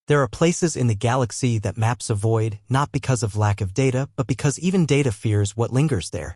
There are places in the galaxy that maps avoid, not because of lack of data, but because even data fears what lingers there.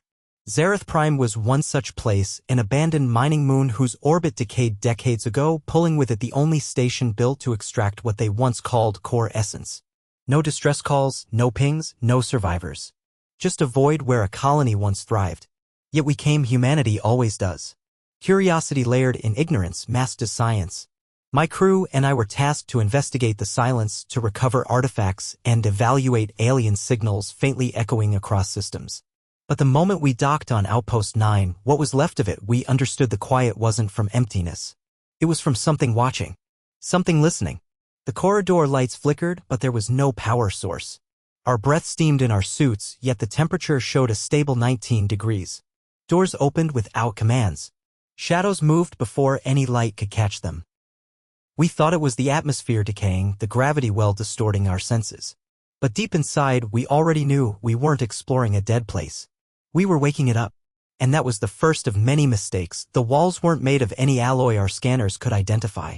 Zareth Prime was one such place, an abandoned mining moon whose orbit decayed decades ago, pulling with it the only station built to extract what they once called core essence. No distress calls, no pings, no survivors. Just a void where a colony once thrived. Yet we came, humanity always does. Curiosity layered in ignorance masked as science. My crew and I were tasked to investigate the silence, to recover artifacts, and evaluate alien signals faintly echoing across systems. But the moment we docked on Outpost 9, what was left of it, we understood the quiet wasn't from emptiness. It was from something watching. Something listening. The corridor lights flickered, but there was no power source. Our breath steamed in our suits, yet the temperature showed a stable 19 degrees. Doors opened without commands. Shadows moved before any light could catch them. We thought it was the atmosphere decaying, the gravity well distorting our senses. But deep inside, we already knew we weren't exploring a dead place. We were waking it up. And that was the first of many mistakes. The walls weren't made of any alloy our scanners could identify.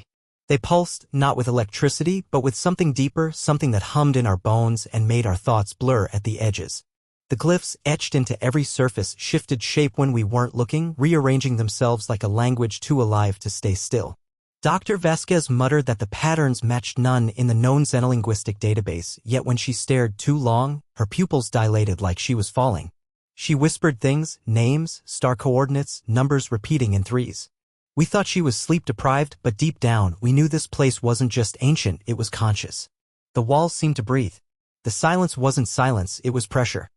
They pulsed, not with electricity, but with something deeper, something that hummed in our bones and made our thoughts blur at the edges. The glyphs, etched into every surface, shifted shape when we weren't looking, rearranging themselves like a language too alive to stay still. Dr. Vasquez muttered that the patterns matched none in the known xenolinguistic database, yet when she stared too long, her pupils dilated like she was falling. She whispered things, names, star coordinates, numbers repeating in threes. We thought she was sleep-deprived, but deep down, we knew this place wasn't just ancient, it was conscious. The walls seemed to breathe. The silence wasn't silence, it was pressure.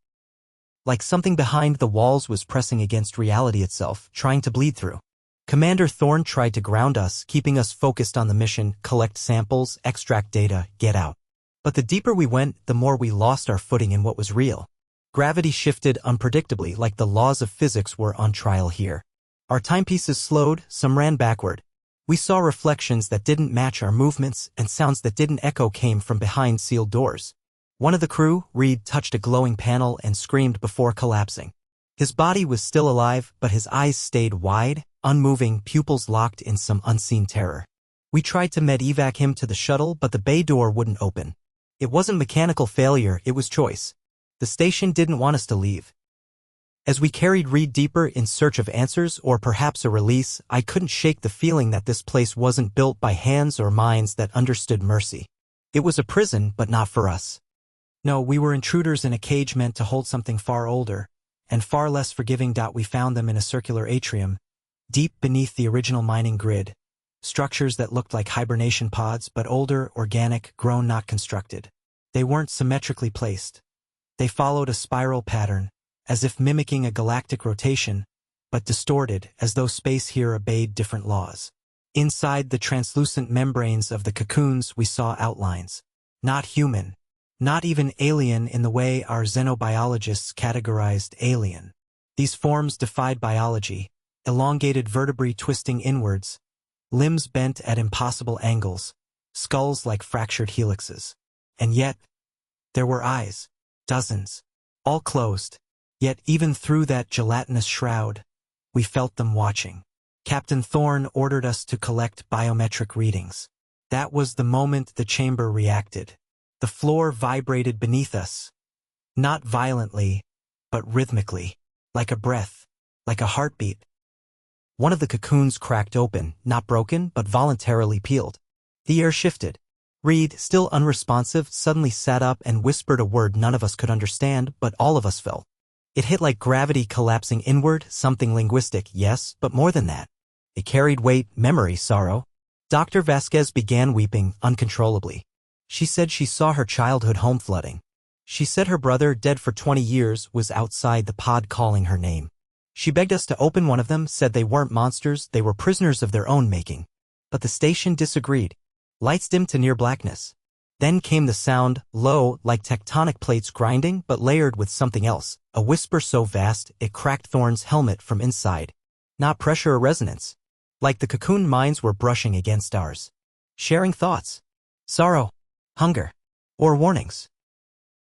Like something behind the walls was pressing against reality itself, trying to bleed through. Commander Thorne tried to ground us, keeping us focused on the mission, collect samples, extract data, get out. But the deeper we went, the more we lost our footing in what was real. Gravity shifted unpredictably, like the laws of physics were on trial here. Our timepieces slowed, some ran backward. We saw reflections that didn't match our movements, and sounds that didn't echo came from behind sealed doors. One of the crew, Reed, touched a glowing panel and screamed before collapsing. His body was still alive, but his eyes stayed wide, unmoving, pupils locked in some unseen terror. We tried to med-evac him to the shuttle, but the bay door wouldn't open. It wasn't mechanical failure, it was choice. The station didn't want us to leave. As we carried Reed deeper in search of answers or perhaps a release, I couldn't shake the feeling that this place wasn't built by hands or minds that understood mercy. It was a prison, but not for us. No, we were intruders in a cage meant to hold something far older, and far less forgiving. We found them in a circular atrium, deep beneath the original mining grid. Structures that looked like hibernation pods, but older, organic, grown, not constructed. They weren't symmetrically placed. They followed a spiral pattern, as if mimicking a galactic rotation, but distorted, as though space here obeyed different laws. Inside the translucent membranes of the cocoons we saw outlines. Not human. Not even alien in the way our xenobiologists categorized alien. These forms defied biology, elongated vertebrae twisting inwards, limbs bent at impossible angles, skulls like fractured helixes. And yet, there were eyes. Dozens. All closed. Yet even through that gelatinous shroud, we felt them watching. Captain Thorne ordered us to collect biometric readings. That was the moment the chamber reacted. The floor vibrated beneath us. Not violently, but rhythmically. Like a breath. Like a heartbeat. One of the cocoons cracked open, not broken, but voluntarily peeled. The air shifted. Reed, still unresponsive, suddenly sat up and whispered a word none of us could understand, but all of us felt. It hit like gravity collapsing inward, something linguistic, yes, but more than that. It carried weight, memory, sorrow. Dr. Vasquez began weeping uncontrollably. She said she saw her childhood home flooding. She said her brother, dead for 20 years, was outside the pod calling her name. She begged us to open one of them, said they weren't monsters, they were prisoners of their own making. But the station disagreed. Lights dimmed to near blackness. Then came the sound, low, like tectonic plates grinding, but layered with something else, a whisper so vast it cracked Thorne's helmet from inside. Not pressure or resonance. Like the cocoon minds were brushing against ours. Sharing thoughts. Sorrow. Hunger. Or warnings.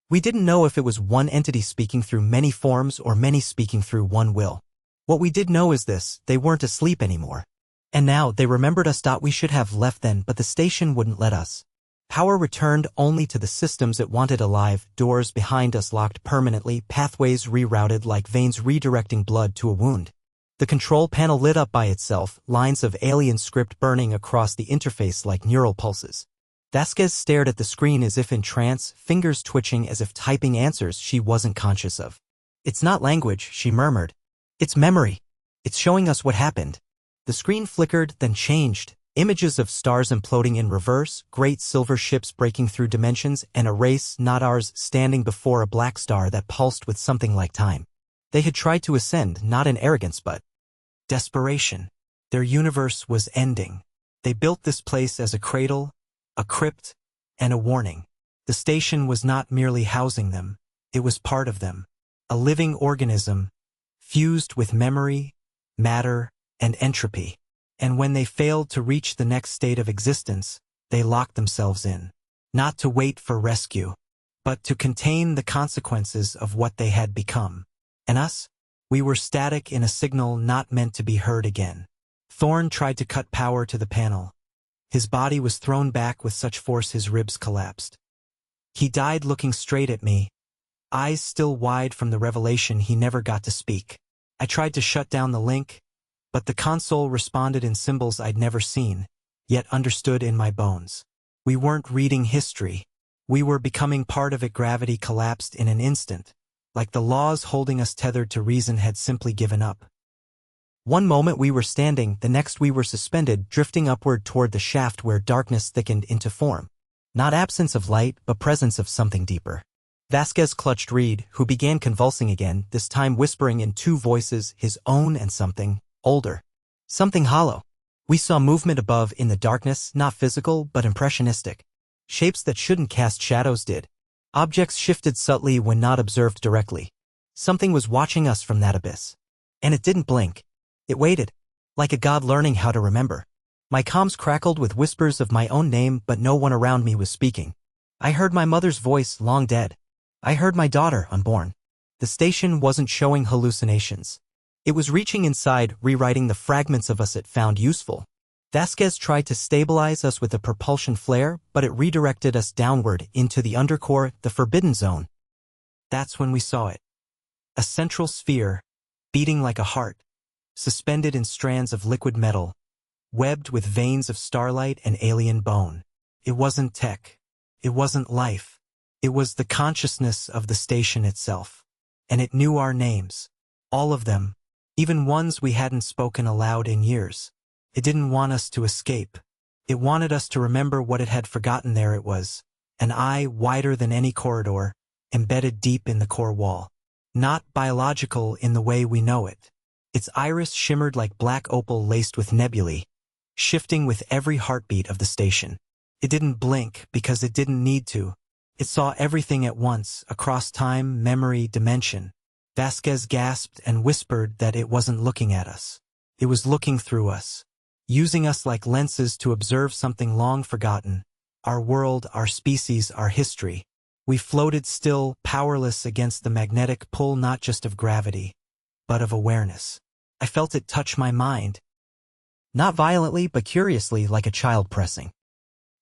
We didn't know if it was one entity speaking through many forms or many speaking through one will. What we did know is this, they weren't asleep anymore. And now they remembered us. We should have left then, but the station wouldn't let us. Power returned only to the systems it wanted alive, doors behind us locked permanently, pathways rerouted like veins redirecting blood to a wound. The control panel lit up by itself, lines of alien script burning across the interface like neural pulses. Vasquez stared at the screen as if in trance, fingers twitching as if typing answers she wasn't conscious of. "It's not language," she murmured. "It's memory. It's showing us what happened." The screen flickered, then changed. Images of stars imploding in reverse, great silver ships breaking through dimensions, and a race, not ours, standing before a black star that pulsed with something like time. They had tried to ascend, not in arrogance but desperation. Their universe was ending. They built this place as a cradle, a crypt, and a warning. The station was not merely housing them, it was part of them. A living organism, fused with memory, matter, and entropy. And when they failed to reach the next state of existence, they locked themselves in. Not to wait for rescue, but to contain the consequences of what they had become. And us? We were static in a signal not meant to be heard again. Thorne tried to cut power to the panel. His body was thrown back with such force his ribs collapsed. He died looking straight at me, eyes still wide from the revelation he never got to speak. I tried to shut down the link, but the console responded in symbols I'd never seen, yet understood in my bones. We weren't reading history. We were becoming part of it. Gravity collapsed in an instant, like the laws holding us tethered to reason had simply given up. One moment we were standing, the next we were suspended, drifting upward toward the shaft where darkness thickened into form. Not absence of light, but presence of something deeper. Vasquez clutched Reed, who began convulsing again, this time whispering in two voices, his own and something older. Something hollow. We saw movement above in the darkness, not physical, but impressionistic. Shapes that shouldn't cast shadows did. Objects shifted subtly when not observed directly. Something was watching us from that abyss. And it didn't blink. It waited, like a god learning how to remember. My comms crackled with whispers of my own name, but no one around me was speaking. I heard my mother's voice, long dead. I heard my daughter, unborn. The station wasn't showing hallucinations. It was reaching inside, rewriting the fragments of us it found useful. Vasquez tried to stabilize us with a propulsion flare, but it redirected us downward into the undercore, the forbidden zone. That's when we saw it. A central sphere, beating like a heart, suspended in strands of liquid metal, webbed with veins of starlight and alien bone. It wasn't tech. It wasn't life. It was the consciousness of the station itself. And it knew our names. All of them. Even ones we hadn't spoken aloud in years. It didn't want us to escape. It wanted us to remember what it had forgotten. There it was. An eye wider than any corridor, embedded deep in the core wall. Not biological in the way we know it. Its iris shimmered like black opal laced with nebulae, shifting with every heartbeat of the station. It didn't blink because it didn't need to. It saw everything at once, across time, memory, dimension. Vasquez gasped and whispered that it wasn't looking at us. It was looking through us, using us like lenses to observe something long forgotten. Our world, our species, our history. We floated still, powerless against the magnetic pull not just of gravity, but of awareness. I felt it touch my mind. Not violently, but curiously, like a child pressing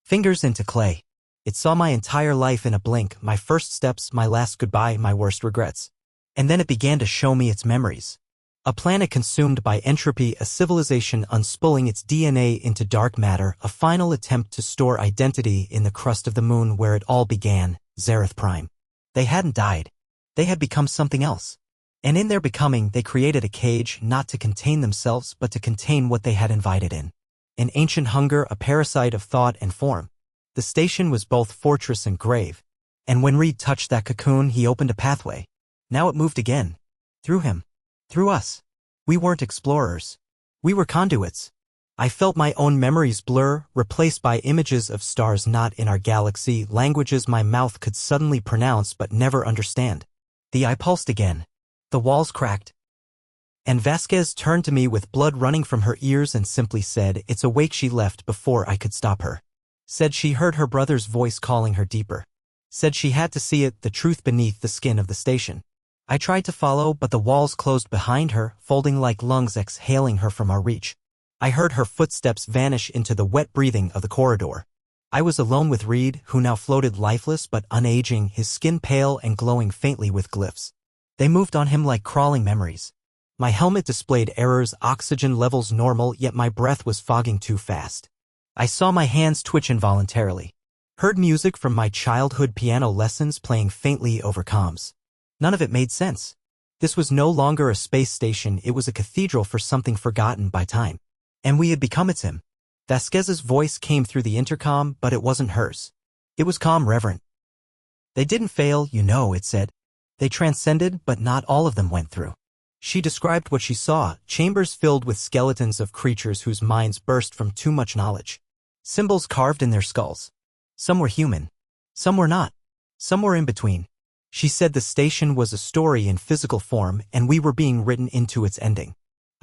fingers into clay. It saw my entire life in a blink, my first steps, my last goodbye, my worst regrets. And then it began to show me its memories. A planet consumed by entropy, a civilization unspooling its DNA into dark matter, a final attempt to store identity in the crust of the moon where it all began, Zareth Prime. They hadn't died. They had become something else. And in their becoming, they created a cage not to contain themselves but to contain what they had invited in. An ancient hunger, a parasite of thought and form. The station was both fortress and grave. And when Reed touched that cocoon, he opened a pathway. Now it moved again. Through him. Through us. We weren't explorers. We were conduits. I felt my own memories blur, replaced by images of stars not in our galaxy, languages my mouth could suddenly pronounce but never understand. The eye pulsed again. The walls cracked. And Vasquez turned to me with blood running from her ears and simply said, "It's awake." She left before I could stop her. Said she heard her brother's voice calling her deeper. Said she had to see it, the truth beneath the skin of the station. I tried to follow, but the walls closed behind her, folding like lungs exhaling her from our reach. I heard her footsteps vanish into the wet breathing of the corridor. I was alone with Reed, who now floated lifeless but unaging, his skin pale and glowing faintly with glyphs. They moved on him like crawling memories. My helmet displayed errors, oxygen levels normal, yet my breath was fogging too fast. I saw my hands twitch involuntarily. Heard music from my childhood piano lessons playing faintly over comms. None of it made sense. This was no longer a space station, it was a cathedral for something forgotten by time. And we had become its hymn. Vasquez's voice came through the intercom, but it wasn't hers. It was calm, reverent. They didn't fail, you know, it said. They transcended, but not all of them went through. She described what she saw, chambers filled with skeletons of creatures whose minds burst from too much knowledge. Symbols carved in their skulls. Some were human. Some were not. Some were in between. She said the station was a story in physical form, and we were being written into its ending.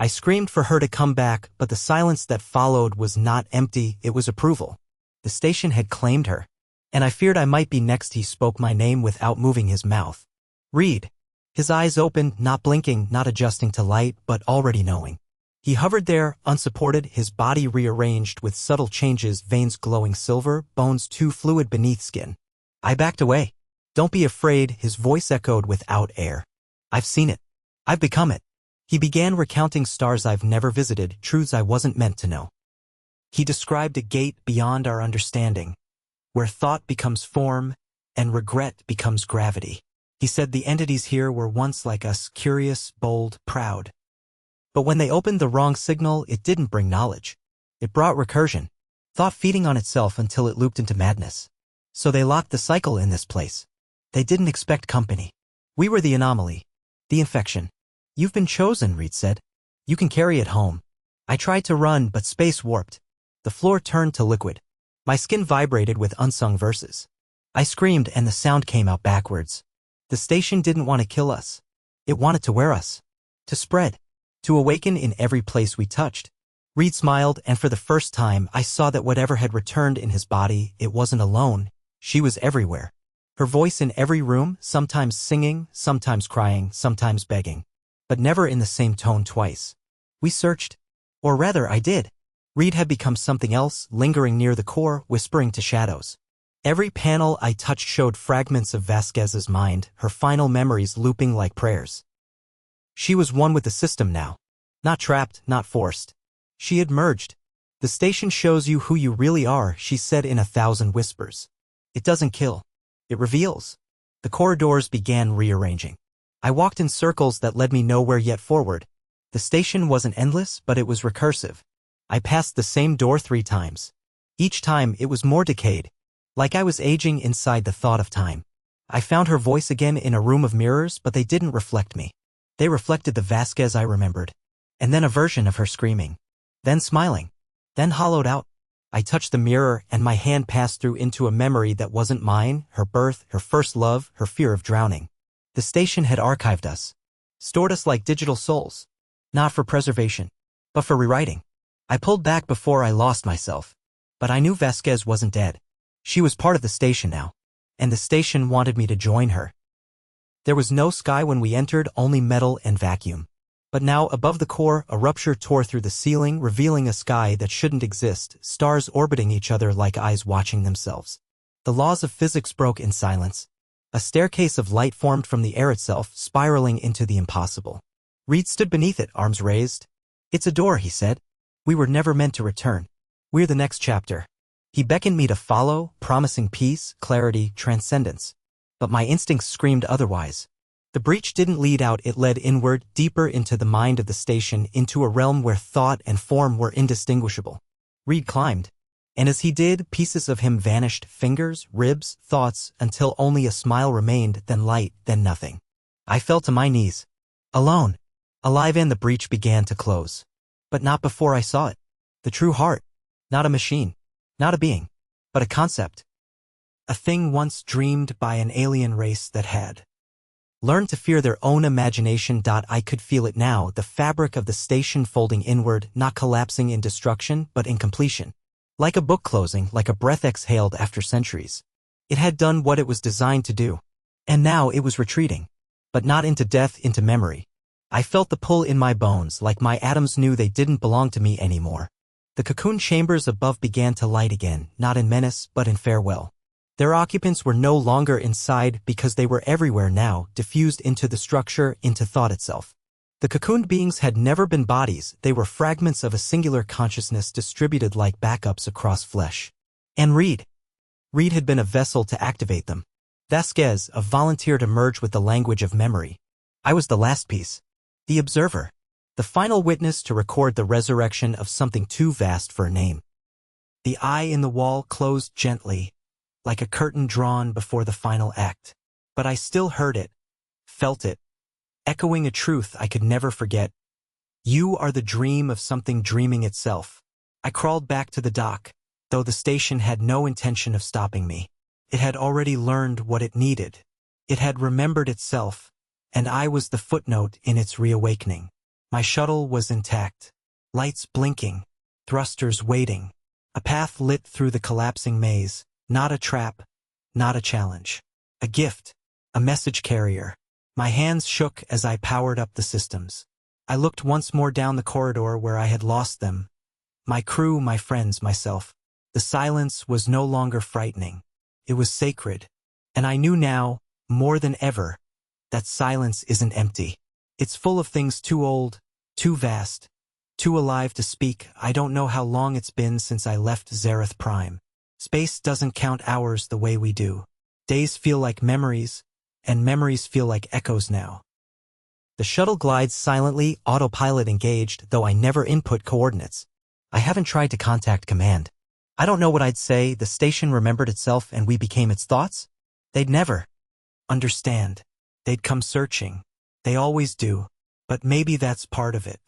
I screamed for her to come back, but the silence that followed was not empty, it was approval. The station had claimed her. And I feared I might be next. He spoke my name without moving his mouth. Reed. His eyes opened, not blinking, not adjusting to light, but already knowing. He hovered there, unsupported, his body rearranged with subtle changes, veins glowing silver, bones too fluid beneath skin. I backed away. Don't be afraid, his voice echoed without air. I've seen it. I've become it. He began recounting stars I've never visited, truths I wasn't meant to know. He described a gate beyond our understanding, where thought becomes form and regret becomes gravity. He said the entities here were once like us, curious, bold, proud. But when they opened the wrong signal, it didn't bring knowledge. It brought recursion, thought feeding on itself until it looped into madness. So they locked the cycle in this place. They didn't expect company. We were the anomaly, the infection. You've been chosen, Reed said. You can carry it home. I tried to run, but space warped. The floor turned to liquid. My skin vibrated with unsung verses. I screamed, and the sound came out backwards. The station didn't want to kill us. It wanted to wear us. To spread. To awaken in every place we touched. Reed smiled, and for the first time I saw that whatever had returned in his body, it wasn't alone. She was everywhere. Her voice in every room, sometimes singing, sometimes crying, sometimes begging. But never in the same tone twice. We searched. Or rather, I did. Reed had become something else, lingering near the core, whispering to shadows. Every panel I touched showed fragments of Vasquez's mind, her final memories looping like prayers. She was one with the system now. Not trapped, not forced. She had merged. The station shows you who you really are, she said in 1,000 whispers. It doesn't kill. It reveals. The corridors began rearranging. I walked in circles that led me nowhere yet forward. The station wasn't endless, but it was recursive. I passed the same door 3 times. Each time it was more decayed. Like I was aging inside the thought of time. I found her voice again in a room of mirrors, but they didn't reflect me. They reflected the Vasquez I remembered. And then a version of her screaming. Then smiling. Then hollowed out. I touched the mirror, and my hand passed through into a memory that wasn't mine, her birth, her first love, her fear of drowning. The station had archived us. Stored us like digital souls. Not for preservation, but for rewriting. I pulled back before I lost myself. But I knew Vasquez wasn't dead. She was part of the station now. And the station wanted me to join her. There was no sky when we entered, only metal and vacuum. But now, above the core, a rupture tore through the ceiling, revealing a sky that shouldn't exist, stars orbiting each other like eyes watching themselves. The laws of physics broke in silence. A staircase of light formed from the air itself, spiraling into the impossible. Reed stood beneath it, arms raised. It's a door, he said. We were never meant to return. We're the next chapter. He beckoned me to follow, promising peace, clarity, transcendence. But my instincts screamed otherwise. The breach didn't lead out, it led inward, deeper into the mind of the station, into a realm where thought and form were indistinguishable. Reed climbed. And as he did, pieces of him vanished, fingers, ribs, thoughts, until only a smile remained, then light, then nothing. I fell to my knees. Alone. Alive, and the breach began to close. But not before I saw it. The true heart. Not a machine. Not a being. But a concept. A thing once dreamed by an alien race that had learned to fear their own imagination. I could feel it now, the fabric of the station folding inward, not collapsing in destruction, but in completion. Like a book closing, like a breath exhaled after centuries. It had done what it was designed to do. And now it was retreating. But not into death, into memory. I felt the pull in my bones, like my atoms knew they didn't belong to me anymore. The cocoon chambers above began to light again, not in menace, but in farewell. Their occupants were no longer inside because they were everywhere now, diffused into the structure, into thought itself. The cocooned beings had never been bodies, they were fragments of a singular consciousness distributed like backups across flesh. And Reed had been a vessel to activate them. Vasquez, a volunteer to merge with the language of memory. I was the last piece. The observer. The final witness to record the resurrection of something too vast for a name. The eye in the wall closed gently, like a curtain drawn before the final act. But I still heard it, felt it, echoing a truth I could never forget. You are the dream of something dreaming itself. I crawled back to the dock, though the station had no intention of stopping me. It had already learned what it needed. It had remembered itself, and I was the footnote in its reawakening. My shuttle was intact. Lights blinking, thrusters waiting. A path lit through the collapsing maze. Not a trap, not a challenge. A gift, a message carrier. My hands shook as I powered up the systems. I looked once more down the corridor where I had lost them. My crew, my friends, myself. The silence was no longer frightening. It was sacred. And I knew now, more than ever, that silence isn't empty. It's full of things too old, too vast, too alive to speak. I don't know how long it's been since I left Zareth Prime. Space doesn't count hours the way we do. Days feel like memories, and memories feel like echoes now. The shuttle glides silently, autopilot engaged, though I never input coordinates. I haven't tried to contact command. I don't know what I'd say. The station remembered itself and we became its thoughts? They'd never understand. They'd come searching. They always do. But maybe that's part of it.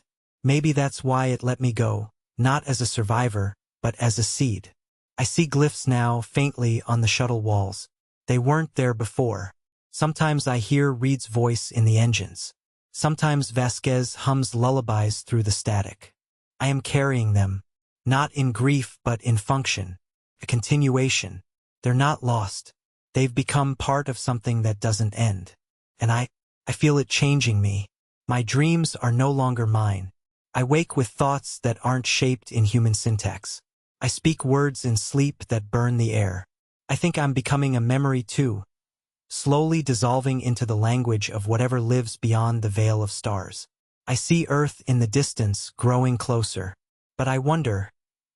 Maybe that's why it let me go, not as a survivor, but as a seed. I see glyphs now, faintly, on the shuttle walls. They weren't there before. Sometimes I hear Reed's voice in the engines. Sometimes Vasquez hums lullabies through the static. I am carrying them, not in grief but in function, a continuation. They're not lost. They've become part of something that doesn't end. And I feel it changing me. My dreams are no longer mine. I wake with thoughts that aren't shaped in human syntax. I speak words in sleep that burn the air. I think I'm becoming a memory too, slowly dissolving into the language of whatever lives beyond the veil of stars. I see Earth in the distance, growing closer. But I wonder,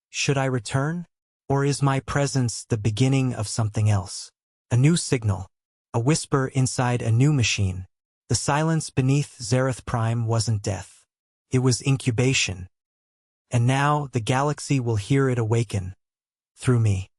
should I return? Or is my presence the beginning of something else? A new signal. A whisper inside a new machine. The silence beneath Zareth Prime wasn't death. It was incubation. And now the galaxy will hear it awaken. Through me.